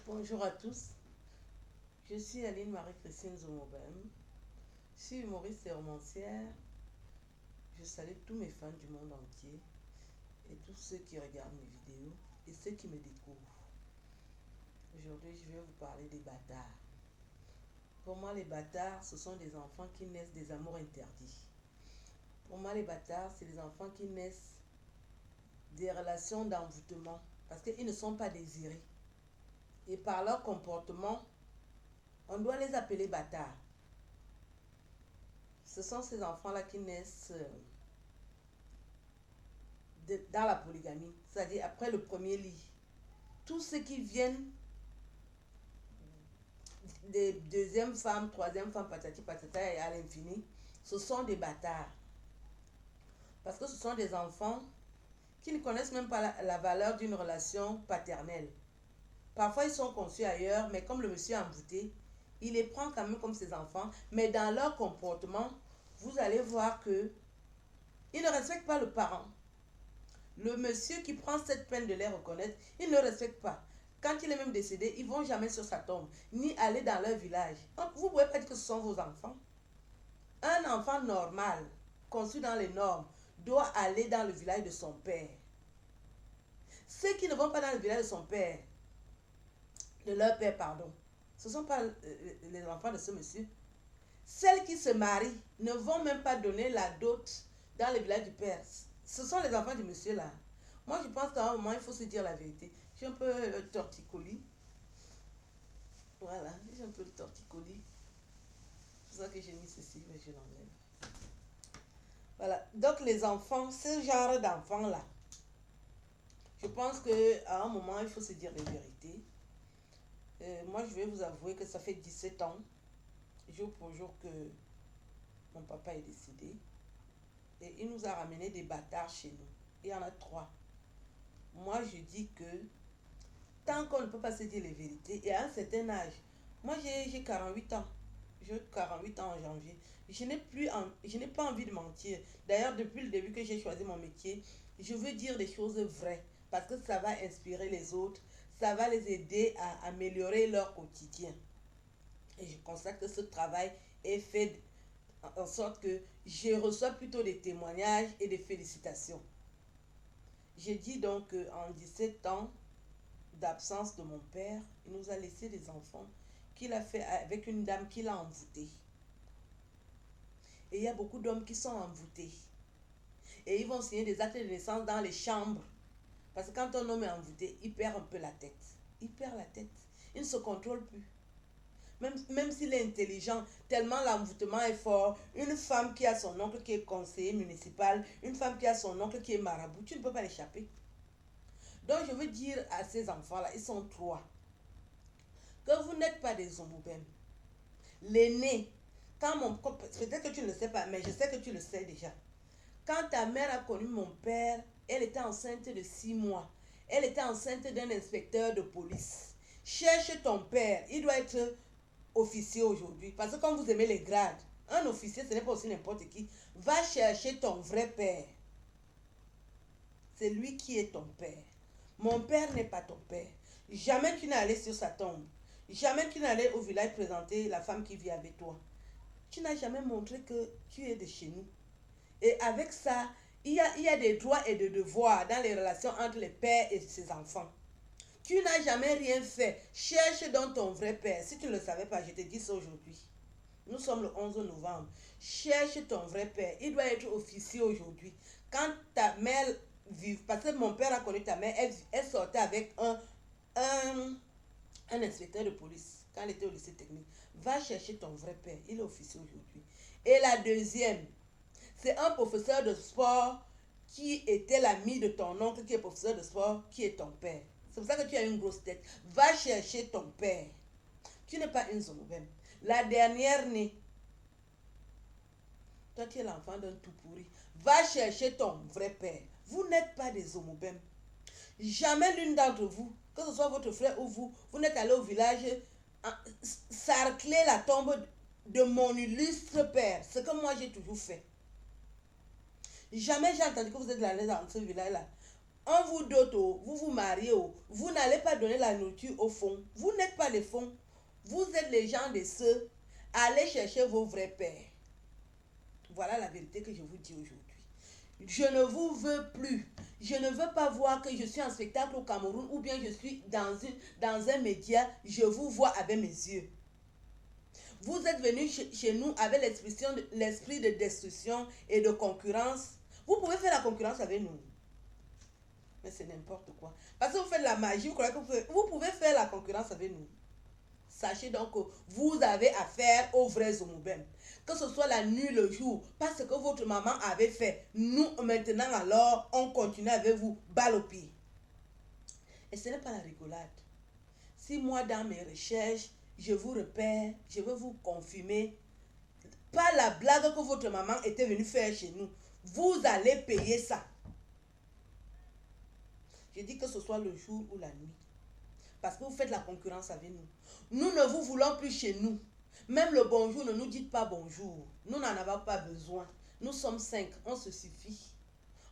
Bonjour à tous, je suis Aline Marie-Christine Zomobem, je suis humoriste et romancière. Je salue tous mes fans du monde entier et tous ceux qui regardent mes vidéos et ceux qui me découvrent. Aujourd'hui, je vais vous parler des bâtards. Pour moi, les bâtards, ce sont des enfants qui naissent des amours interdits. Pour moi, les bâtards, c'est des enfants qui naissent des relations d'envoûtement parce qu'ils ne sont pas désirés. Et par leur comportement, on doit les appeler bâtards. Ce sont ces enfants-là qui naissent dans la polygamie, c'est-à-dire après le premier lit. Tous ceux qui viennent des deuxième femmes, troisième femmes, patati patata et à l'infini, ce sont des bâtards. Parce que ce sont des enfants qui ne connaissent même pas la valeur d'une relation paternelle. Parfois, ils sont conçus ailleurs, mais comme le monsieur est envoûté, il les prend quand même comme ses enfants, mais dans leur comportement, vous allez voir que ils ne respectent pas le parent. Le monsieur qui prend cette peine de les reconnaître, il ne le respecte pas. Quand il est même décédé, ils ne vont jamais sur sa tombe, ni aller dans leur village. Donc, vous ne pouvez pas dire que ce sont vos enfants. Un enfant normal, conçu dans les normes, doit aller dans le village de son père. Ceux qui ne vont pas dans le village de son père, de leur père, pardon, ce ne sont pas les enfants de ce monsieur. Celles qui se marient ne vont même pas donner la dot dans le village du père. Ce sont les enfants du monsieur là. Moi, je pense qu'à un moment, il faut se dire la vérité. J'ai un peu le torticolis. Voilà, j'ai un peu le torticolis. C'est pour ça que j'ai mis ceci, mais je l'enlève. Voilà, donc les enfants, ce genre d'enfants-là, je pense qu'à un moment, il faut se dire la vérité. Moi, je vais vous avouer que ça fait 17 ans, jour pour jour, que mon papa est décédé. Et il nous a ramené des bâtards chez nous. Il y en a 3. Moi, je dis que tant qu'on ne peut pas se dire les vérités, et à un certain âge, moi j'ai 48 ans, j'ai 48 ans en janvier, je n'ai pas envie de mentir. D'ailleurs, depuis le début que j'ai choisi mon métier, je veux dire des choses vraies, parce que ça va inspirer les autres, ça va les aider à améliorer leur quotidien. Et je constate que ce travail est fait en sorte que je reçois plutôt des témoignages et des félicitations. J'ai dit donc qu'en 17 ans d'absence de mon père, il nous a laissé des enfants qu'il a fait avec une dame qui l'a envoûté. Et il y a beaucoup d'hommes qui sont envoûtés. Et ils vont signer des actes de naissance dans les chambres. Parce que quand un homme est envoûté, il perd un peu la tête. Il perd la tête. Il ne se contrôle plus. Même s'il est intelligent, tellement l'envoûtement est fort, une femme qui a son oncle qui est conseiller municipal, une femme qui a son oncle qui est marabout, tu ne peux pas l'échapper. Donc je veux dire à ces enfants-là, ils sont 3, que vous n'êtes pas des homobèmes. L'aîné, peut-être que tu ne le sais pas, mais je sais que tu le sais déjà. Quand ta mère a connu mon père, elle était enceinte de 6 mois. Elle était enceinte d'un inspecteur de police. Cherche ton père, il doit être officier aujourd'hui. Parce que quand vous aimez les grades, un officier, ce n'est pas aussi n'importe qui. Va chercher ton vrai père. C'est lui qui est ton père. Mon père n'est pas ton père. Jamais tu n'es allé sur sa tombe. Jamais tu n'es allé au village présenter la femme qui vit avec toi. Tu n'as jamais montré que tu es de chez nous. Et avec ça, il y a des droits et des devoirs dans les relations entre les pères et ses enfants. Tu n'as jamais rien fait. Cherche donc ton vrai père. Si tu ne le savais pas, je te dis ça aujourd'hui. Nous sommes le 11 novembre. Cherche ton vrai père. Il doit être officier aujourd'hui. Quand ta mère vit, parce que mon père a connu ta mère, elle sortait avec un inspecteur de police quand elle était au lycée technique. Va chercher ton vrai père. Il est officier aujourd'hui. Et la deuxième, c'est un professeur de sport qui était l'ami de ton oncle qui est professeur de sport, qui est ton père. C'est pour ça que tu as une grosse tête. Va chercher ton père. Tu n'es pas une zomobème. La dernière née, toi tu es l'enfant d'un tout pourri. Va chercher ton vrai père. Vous n'êtes pas des zomobèmes. Jamais l'une d'entre vous, que ce soit votre frère ou vous, vous n'êtes allé au village sarcler la tombe de mon illustre père. Ce que moi j'ai toujours fait. Jamais j'ai entendu que vous êtes allé dans ce village-là On vous dote, vous vous mariez, vous n'allez pas donner la nourriture au fond. Vous n'êtes pas les fonds. Vous êtes les gens de ceux. Allez chercher vos vrais pères. Voilà la vérité que je vous dis aujourd'hui. Je ne vous veux plus. Je ne veux pas voir que je suis en spectacle au Cameroun ou bien je suis dans un média. Je vous vois avec mes yeux. Vous êtes venus chez nous avec l'esprit de destruction et de concurrence. Vous pouvez faire la concurrence avec nous. Mais c'est n'importe quoi. Parce que vous faites la magie, vous croyez que vous pouvez faire la concurrence avec nous. Sachez donc que vous avez affaire aux vrais Zomobem. Que ce soit la nuit, le jour, parce que votre maman avait fait. Nous, maintenant, alors, on continue avec vous, balle au pied. Et ce n'est pas la rigolade. Si moi, dans mes recherches, je vous repère, je veux vous confirmer, pas la blague que votre maman était venue faire chez nous. Vous allez payer ça. Je dis que ce soit le jour ou la nuit. Parce que vous faites la concurrence avec nous. Nous ne vous voulons plus chez nous. Même le bonjour, ne nous dites pas bonjour. Nous n'en avons pas besoin. Nous sommes 5, on se suffit.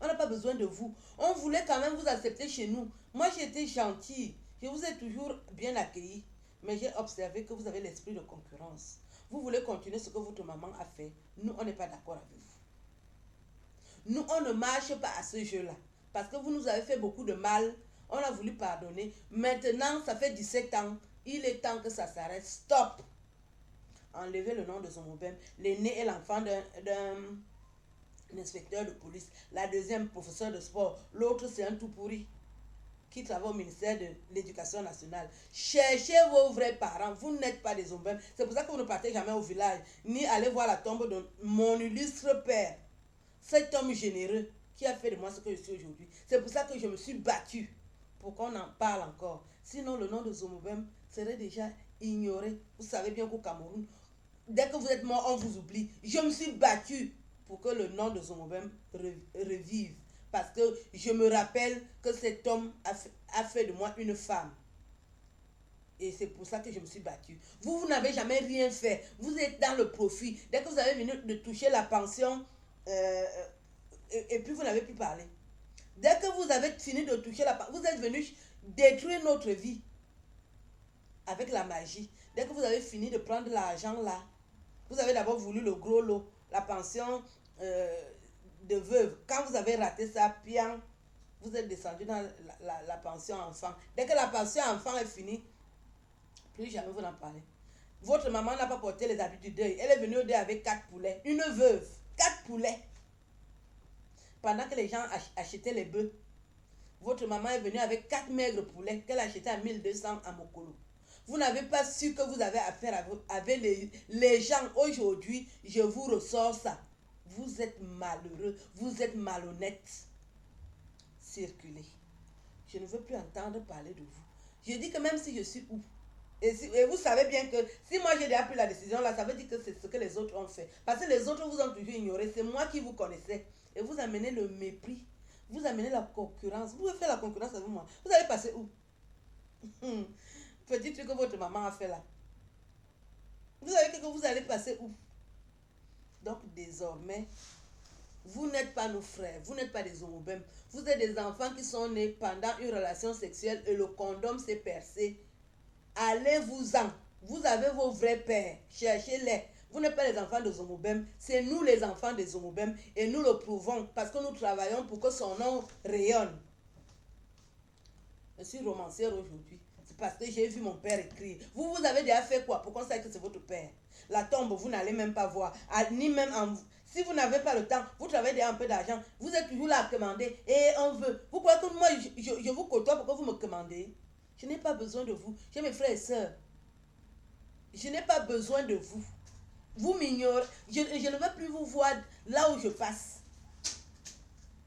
On n'a pas besoin de vous. On voulait quand même vous accepter chez nous. Moi, j'ai été gentille. Je vous ai toujours bien accueilli. Mais j'ai observé que vous avez l'esprit de concurrence. Vous voulez continuer ce que votre maman a fait. Nous, on n'est pas d'accord avec vous. Nous, on ne marche pas à ce jeu-là. Parce que vous nous avez fait beaucoup de mal. On a voulu pardonner. Maintenant, ça fait 17 ans. Il est temps que ça s'arrête. Stop. Enlevez le nom de Zomobem. L'aîné est l'enfant d'un inspecteur de police. La deuxième, professeur de sport. L'autre, c'est un tout pourri qui travaille au ministère de l'Éducation nationale. Cherchez vos vrais parents. Vous n'êtes pas des Zomobem. C'est pour ça que vous ne partez jamais au village. Ni aller voir la tombe de mon illustre père. Cet homme généreux qui a fait de moi ce que je suis aujourd'hui. C'est pour ça que je me suis battue pour qu'on en parle encore. Sinon, le nom de Zomobem serait déjà ignoré. Vous savez bien qu'au Cameroun, dès que vous êtes mort, on vous oublie. Je me suis battue pour que le nom de Zomobem revive. Parce que je me rappelle que cet homme a fait de moi une femme. Et c'est pour ça que je me suis battue. Vous n'avez jamais rien fait. Vous êtes dans le profit. Dès que vous avez venu de toucher la pension, et puis vous n'avez plus parlé. Dès que vous avez fini de toucher la pension, vous êtes venu détruire notre vie avec la magie. Dès que vous avez fini de prendre l'argent là, vous avez d'abord voulu le gros lot, la pension de veuve. Quand vous avez raté ça, bien, vous êtes descendu dans la pension enfant. Dès que la pension enfant est finie, plus jamais vous n'en parlez. Votre maman n'a pas porté les habits du deuil. Elle est venue au deuil avec 4 poulets. Une veuve, 4 poulets. Pendant que les gens achetaient les bœufs, votre maman est venue avec 4 maigres poulets qu'elle achetait à 1200 à Mokolo. Vous n'avez pas su que vous avez affaire avec les gens. Aujourd'hui, je vous ressors ça. Vous êtes malheureux, vous êtes malhonnête. Circulez. Je ne veux plus entendre parler de vous. Je dis que même si je suis où, et vous savez bien que si moi j'ai déjà pris la décision là, ça veut dire que c'est ce que les autres ont fait. Parce que les autres vous ont toujours ignoré. C'est moi qui vous connaissais. Et vous amenez le mépris. Vous amenez la concurrence. Vous pouvez faire la concurrence avec moi. Vous allez passer où? Petit truc que votre maman a fait là. Vous savez que vous allez passer où? Donc désormais, vous n'êtes pas nos frères. Vous n'êtes pas des Zomobem. Vous êtes des enfants qui sont nés pendant une relation sexuelle et le condom s'est percé. Allez-vous-en. Vous avez vos vrais pères. Cherchez-les. Vous n'êtes pas les enfants de Zomobem. C'est nous les enfants de Zomobem. Et nous le prouvons parce que nous travaillons pour que son nom rayonne. Je suis romancière aujourd'hui. C'est parce que j'ai vu mon père écrire. Vous avez déjà fait quoi pour qu'on sache que c'est votre père? La tombe, vous n'allez même pas voir. Ni même si vous n'avez pas le temps, vous travaillez déjà un peu d'argent. Vous êtes toujours là à commander. Et on veut. Vous croyez que moi, je vous côtoie pour que vous me commandez? Je n'ai pas besoin de vous. J'ai mes frères et sœurs. Je n'ai pas besoin de vous. Vous m'ignorez. Je ne veux plus vous voir là où je passe.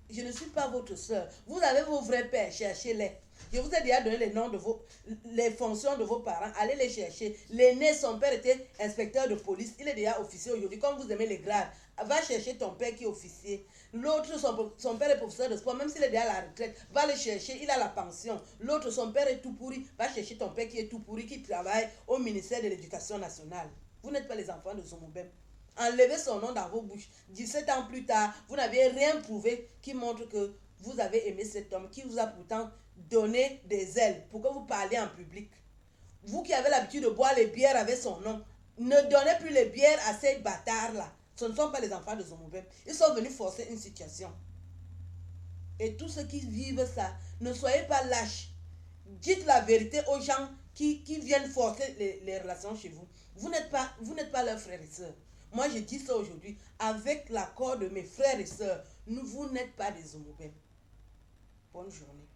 Je ne suis pas votre sœur. Vous avez vos vrais pères. Cherchez-les. Je vous ai déjà donné les noms de les fonctions de vos parents. Allez les chercher. L'aîné, son père était inspecteur de police. Il est déjà officier aujourd'hui. Comme vous aimez les grades, va chercher ton père qui est officier. L'autre, son père est professeur de sport. Même s'il est déjà à la retraite, va le chercher. Il a la pension. L'autre, son père est tout pourri. Va chercher ton père qui est tout pourri, qui travaille au ministère de l'Éducation nationale. Vous n'êtes pas les enfants de Zomobem. Enlevez son nom dans vos bouches. 17 ans plus tard, vous n'avez rien prouvé qui montre que vous avez aimé cet homme qui vous a pourtant donné des ailes pour que vous parliez en public. Vous qui avez l'habitude de boire les bières avec son nom, ne donnez plus les bières à ces bâtards-là. Ce ne sont pas les enfants de Zomobem. Ils sont venus forcer une situation. Et tous ceux qui vivent ça, ne soyez pas lâches. Dites la vérité aux gens qui viennent forcer les relations chez vous. Vous n'êtes pas leurs frères et sœurs. Moi, je dis ça aujourd'hui. Avec l'accord de mes frères et sœurs, vous n'êtes pas des Zomobem. Bonne journée.